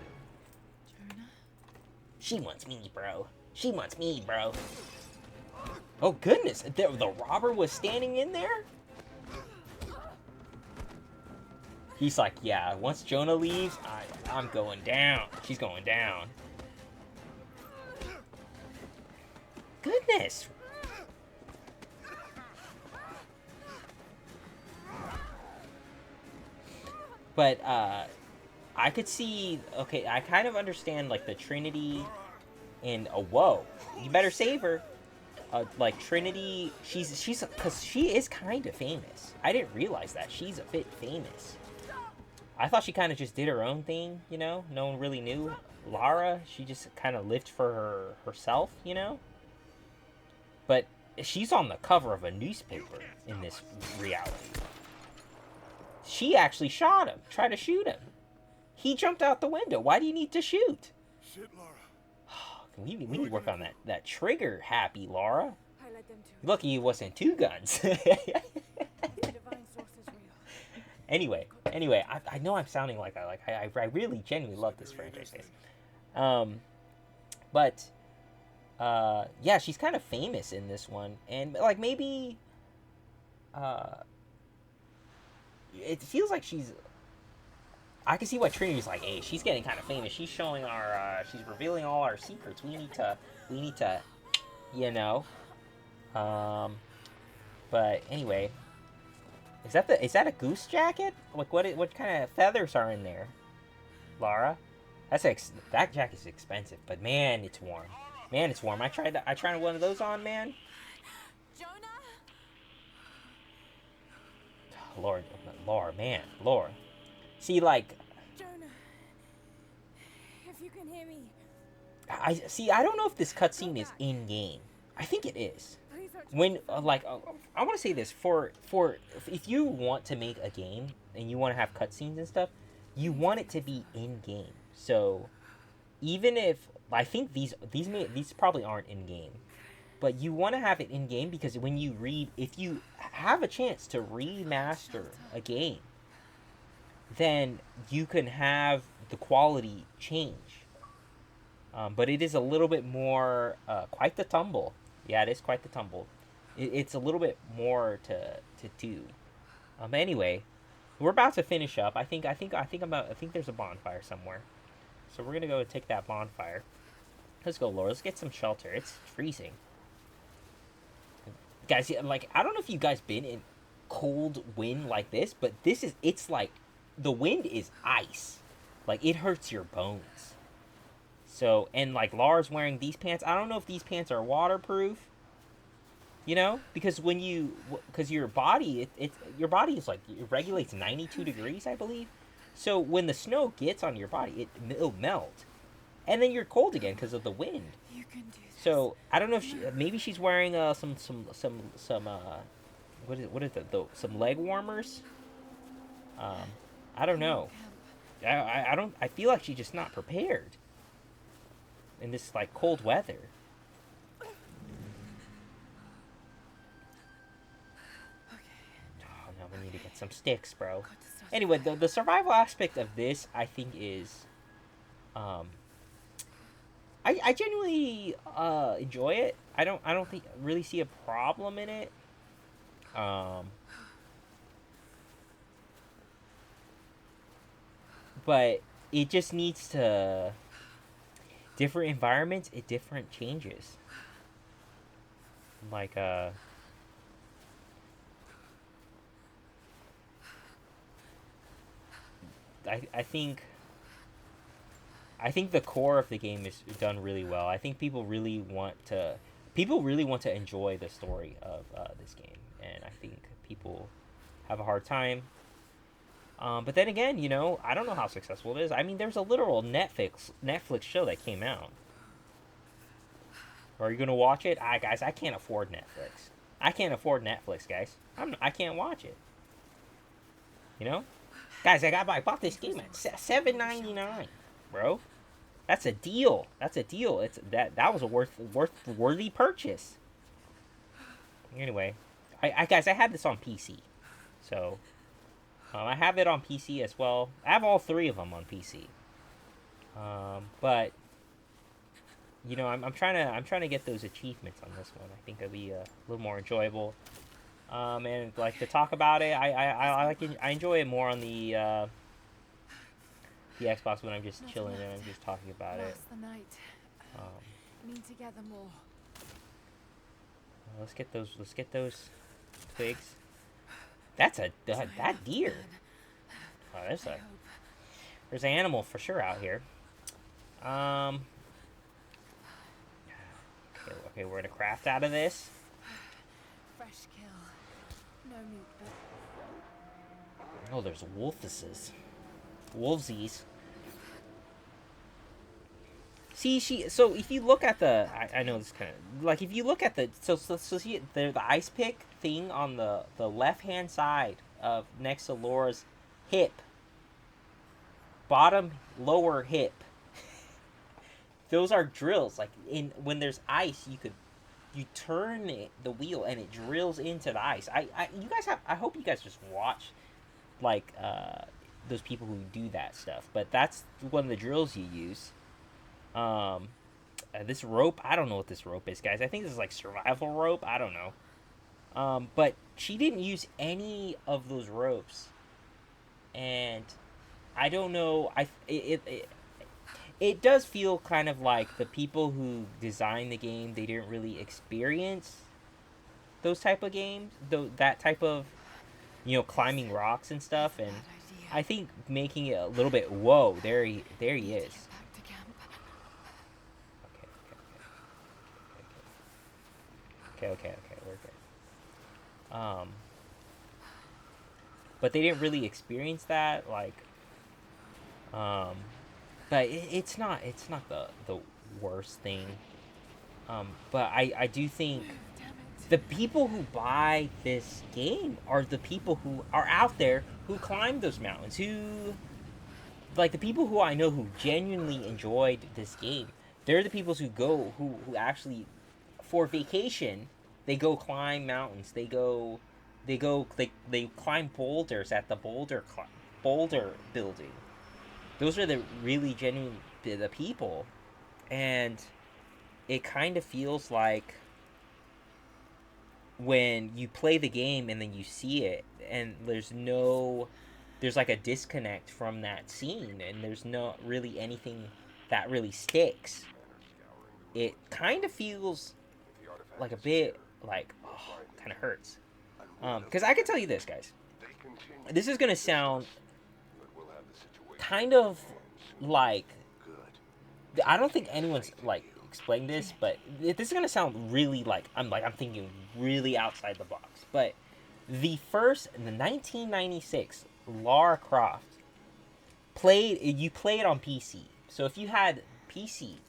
Jonah? She wants me, bro. She wants me, bro. Oh, goodness. The robber was standing in there? He's like, yeah, once Jonah leaves, I'm going down. She's going down. Goodness. But, I could see, okay, I kind of understand, like, the Trinity and, whoa, you better save her. Like, Trinity, she's, because she is kind of famous. I didn't realize that. She's a bit famous. I thought she kind of just did her own thing, no one really knew. Lara, she just kind of lived for herself, But she's on the cover of a newspaper in this reality. She actually shot him, tried to shoot him. He jumped out the window. Why do you need to shoot? Shit, Lara. Oh, We need to work on that trigger happy, Laura. I led them to Lucky it wasn't two guns. the divine source is real. Anyway, I know I'm sounding like I really genuinely love this franchise, guys. But yeah, she's kind of famous in this one, and like maybe it feels like I can see why Trinity's like, hey, she's getting kind of famous. She's showing she's revealing all our secrets. We need to, you know. But anyway, is that a goose jacket? Like what kind of feathers are in there, Lara? That jacket's expensive, but man, it's warm. Man, it's warm. I tried one of those on, man. Jonah? Lord. See, like, Jonah. If you can hear me, I don't know if this cutscene is in game. I think it is. please don't. When I want to say this for if you want to make a game and you want to have cutscenes and stuff, you want it to be in game. So even if I think these probably aren't in game, but you want to have it in game because when you if you have a chance to remaster a game, then you can have the quality change. But it is a little bit more quite the tumble. Yeah, it is quite the tumble. It's a little bit more to do. Anyway, we're about to finish up. I think there's a bonfire somewhere, so we're gonna go take that bonfire. Let's go, Laura. Let's get some shelter. It's freezing, guys. Like, I don't know if you guys been in cold wind like this, but it's like the wind is ice. Like, it hurts your bones. So, and like Laura's wearing these pants. I don't know if these pants are waterproof. You know, because your body, your body is like, it regulates 92 degrees, I believe. So when the snow gets on your body, it'll melt, and then you're cold again because of the wind. You can do this. So I don't know if maybe she's wearing some some leg warmers. I don't know. I feel like she's just not prepared in this like cold weather. Oh no, we need to get some sticks, bro. Anyway, the survival aspect of this, I think, is I genuinely enjoy it. I don't really see a problem in it. But it just needs to different environments, different changes. Like I think the core of the game is done really well. I think people really want to enjoy the story of this game, and I think people have a hard time. But then again, you know, I don't know how successful it is. I mean, there's a literal Netflix show that came out. Are you gonna watch it? Guys, I can't afford Netflix. I can't afford Netflix, guys. I can't watch it. You know, guys, I bought this game at $7.99, bro. That's a deal. That's a deal. That was a worthy purchase. Anyway, guys, I had this on PC, so I have it on PC as well. I have all three of them on PC. But you know, I'm trying to get those achievements on this one. I think it'll be a little more enjoyable. And like to talk about it, I enjoy it more on the Xbox when I'm just chilling and I'm just talking about it. Need to gather more. Let's get those twigs. That's that deer. Oh, there's an animal for sure out here. Okay, we're gonna craft out of this. Fresh kill. No meat, but Oh, there's wolvesies. See, so if you look at the, I know this kind of, like, if you look at the, so see the ice pick thing on the left hand side of next to Laura's hip, bottom lower hip. those are drills. Like when there's ice, you turn the wheel and it drills into the ice. I hope you guys just watch like those people who do that stuff. But that's one of the drills you use. This rope, I don't know what this rope is, guys. I think this is like survival rope. I don't know. But she didn't use any of those ropes, and I don't know. It does feel kind of like the people who designed the game, they didn't really experience those type of games, that type of, climbing rocks and stuff. And I think making it a little bit, whoa, there he is. Okay, we're good. But they didn't really experience that, like, but it's not the worst thing. But I do think the people who buy this game are the people who are out there who climb those mountains, who, like, the people who I know who genuinely enjoyed this game. They're the people who actually, for vacation, they go climb mountains. They climb boulders at the boulder building. Those are the really genuine the people, and it kind of feels like when you play the game and then you see it, and there's like a disconnect from that scene, and there's not really anything that really sticks. It kind of feels like a bit like, oh, kind of hurts. Because I can tell you this, guys. This is gonna sound kind of like, I don't think anyone's like explained this, but this is gonna sound really like I'm thinking really outside the box. But the 1996 Lara Croft you played on PC. So if you had PC,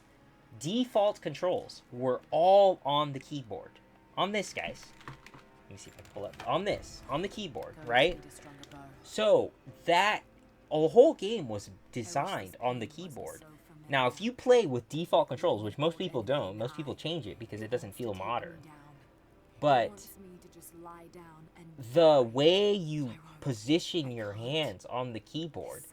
default controls were all on the keyboard. On this, guys. Let me see if I can pull up. On the keyboard, right? So the whole game was designed on the keyboard. Now, if you play with default controls, which most people don't, most people change it because it doesn't feel modern. But the way you position your hands on the keyboard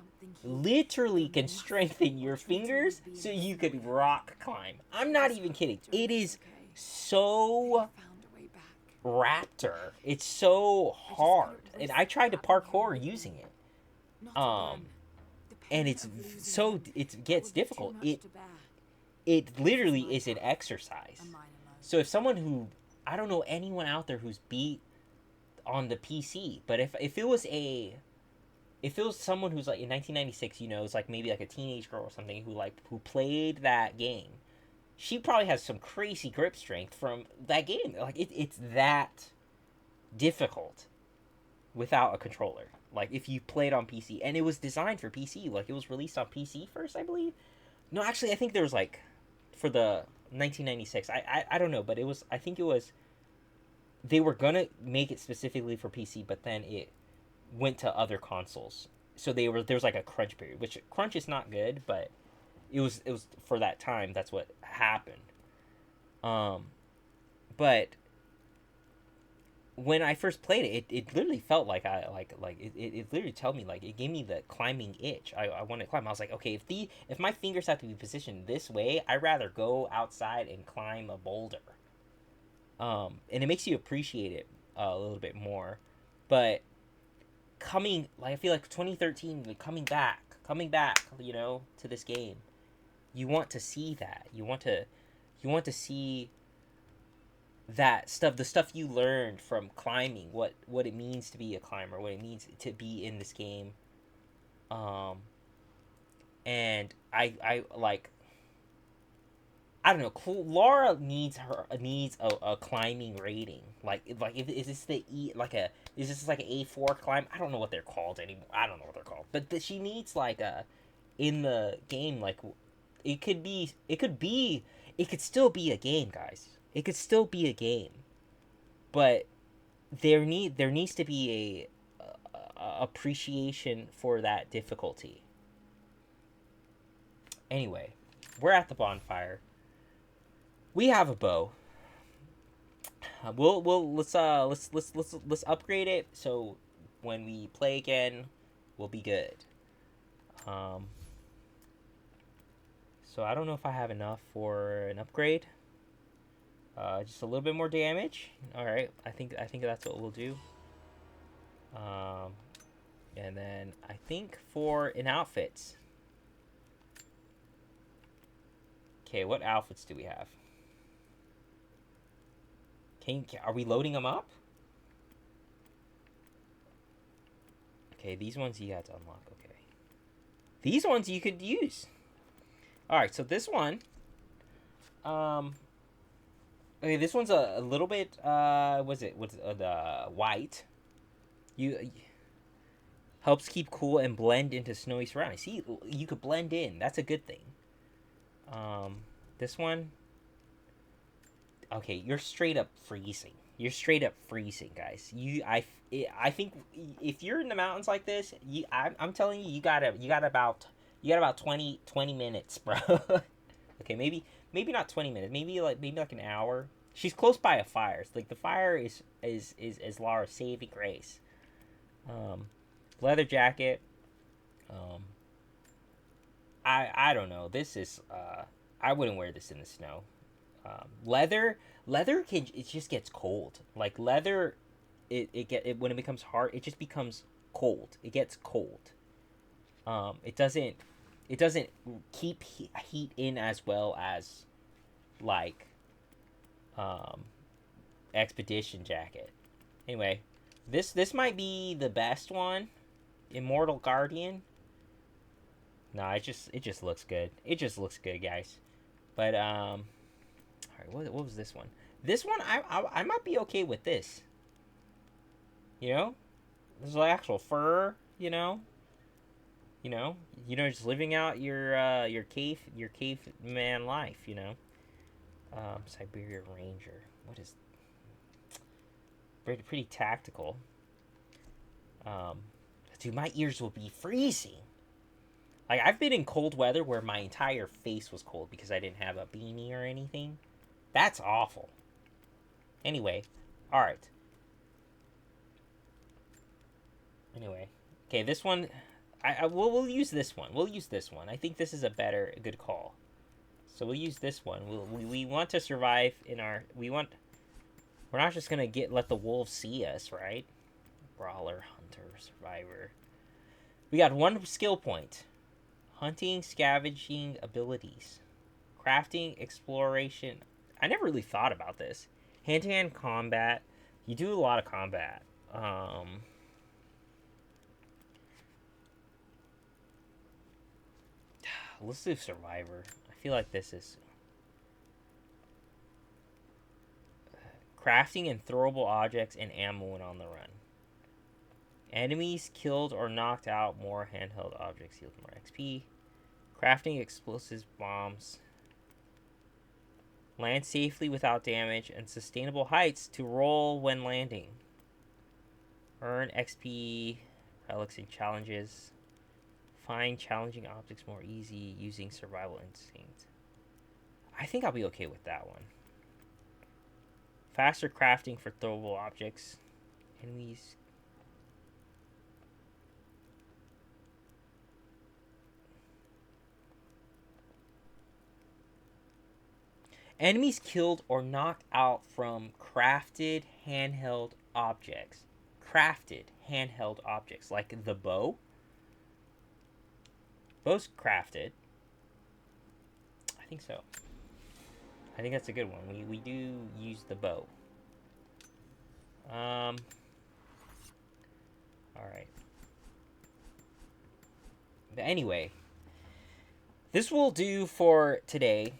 literally can strengthen your fingers so you could rock climb. I'm not even kidding. It is so raptor. It's so hard. And I tried to parkour using it. And it gets difficult. It literally is an exercise. So if someone who, I don't know anyone out there who's beat on the PC, but if it was someone who's like in 1996, it's like maybe like a teenage girl or something who played that game, she probably has some crazy grip strength from that game. Like it's that difficult without a controller. Like if you played on PC, and it was designed for PC, like it was released on PC first, I believe. No, actually, I think there was like for the 1996. I don't know, but I think it was. They were gonna make it specifically for PC, but then it went to other consoles. So there was like a crunch period, which crunch is not good, but it was for that time. That's what happened. But when I first played it, it literally felt like it literally told me, like, it gave me the climbing itch. I wanted to climb. I was like, okay, if my fingers have to be positioned this way, I'd rather go outside and climb a boulder. And it makes you appreciate it a little bit more. But I feel like 2013, like coming back, to this game, you want to see that. You want to see that stuff, the stuff you learned from climbing, what it means to be a climber, what it means to be in this game. And I don't know. Lara needs a climbing rating. Is this like an A4 climb? I don't know what they're called anymore. I don't know what they're called. But she needs like in the game, like it could still be a game, guys. It could still be a game. But there needs to be a appreciation for that difficulty. Anyway, we're at the bonfire. We have a bow. Let's upgrade it so when we play again, we'll be good. So I don't know if I have enough for an upgrade. Just a little bit more damage. All right, I think that's what we'll do. And then I think for an outfit. Okay, what outfits do we have? Are we loading them up? Okay, these ones you had to unlock. Okay, these ones you could use. All right, so this one. Okay, this one's a little bit. What's the white? Helps keep cool and blend into snowy surroundings. See, you could blend in. That's a good thing. This one. Okay, you're straight up freezing. You're straight up freezing, guys. I think if you're in the mountains like this, I'm telling you, you got about 20 minutes, bro. Okay, maybe not 20 minutes. Maybe like an hour. She's close by a fire. Like the fire is Lara's saving grace. Leather jacket. I don't know. This is I wouldn't wear this in the snow. Leather it just gets cold. Like leather, it when it becomes hard, it just becomes cold. It gets cold. It doesn't keep heat in as well as like expedition jacket. Anyway, this might be the best one. Immortal Guardian. Nah, it just looks good. It just looks good, guys. But all right, what was this one? This one I might be okay with this. You know, this is like actual fur. You know, just living out your caveman life. You know, Siberian Ranger. What is? Pretty tactical. Dude, my ears will be freezing. Like, I've been in cold weather where my entire face was cold because I didn't have a beanie or anything. That's awful. Anyway, alright. Anyway. Okay, this one... we'll use this one. We'll use this one. I think this is a good call. So we'll use this one. We want to survive in our... We're not just gonna let the wolves see us, right? Brawler, hunter, survivor. We got 1 skill point. Hunting, scavenging abilities. Crafting, exploration. I never really thought about this. Hand-to-hand combat. You do a lot of combat. Let's do survivor. I feel like this is... Crafting and throwable objects and ammo when on the run. Enemies killed or knocked out, more handheld objects yield more XP. Crafting explosives, bombs. Land safely without damage, and sustainable heights to roll when landing. Earn XP, relics and challenges. Find challenging objects more easy using survival instinct. I think I'll be okay with that one. Faster crafting for throwable objects. Enemies. Enemies killed or knocked out from crafted handheld objects. Crafted handheld objects. Like the bow. Bow's crafted. I think so. I think that's a good one. We do use the bow. Alright. But anyway. This will do for today.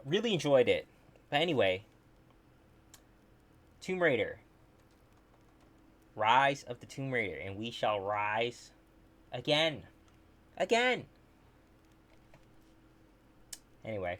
Really enjoyed it. But anyway. Tomb Raider. Rise of the Tomb Raider. And we shall rise again. Again! Anyway.